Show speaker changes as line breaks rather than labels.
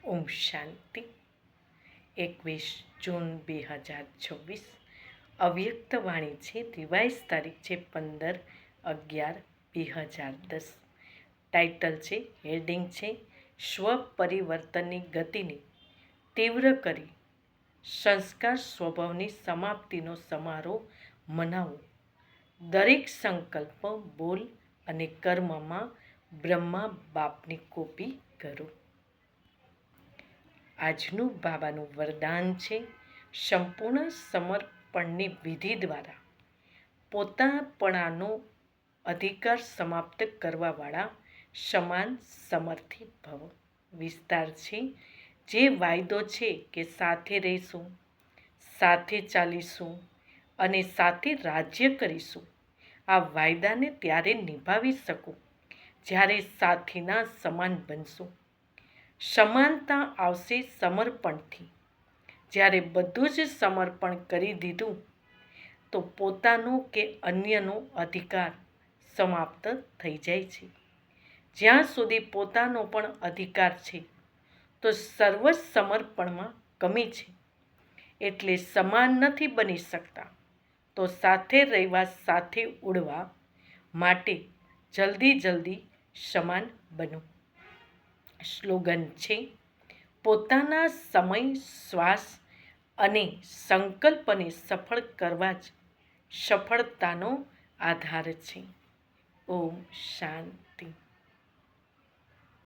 ઓમ શાંતિ. 21 જૂન 2026 અવ્યક્ત વાણી છે. રિવાઇઝ તારીખ છે 15/11/2010. ટાઇટલ છે, હેડિંગ છે, સ્વ પરિવર્તનની ગતિને તીવ્ર કરી સંસ્કાર સ્વભાવની સમાપ્તિનો સમારોહ મનાવો. દરેક સંકલ્પ, બોલ અને કર્મમાં બ્રહ્મા બાપની કોપી કરો. આજનું બાબાનું વરદાન છે, સંપૂર્ણ સમર્પણની વિધિ દ્વારા પોતાપણાનો અધિકાર સમાપ્ત કરવાવાળા સમાન સમર્થી ભવ. વિસ્તાર છે, જે વાયદો છે કે સાથે રહીશું, સાથે ચાલીશું અને સાથે રાજ્ય કરીશું, આ વાયદાને ત્યારે નિભાવી શકું જ્યારે સાથીના સમાન બનશું. સમાનતા આવશે સમર્પણથી. જ્યારે બધું જ સમર્પણ કરી દીધું તો પોતાનો કે અન્યનો અધિકાર સમાપ્ત થઈ જાય છે. જ્યાં સુધી પોતાનો પણ અધિકાર છે તો સર્વ સમર્પણમાં કમી છે, એટલે સમાન નથી બની શકતા. તો સાથે રહેવા, સાથે ઉડવા માટે જલ્દી સમાન બનો. સ્લોગન છે, પોતાના સમય, શ્વાસ અને સંકલ્પને સફળ કરવા જ સફળતાનો આધાર છે. ઓમ શાંતિ.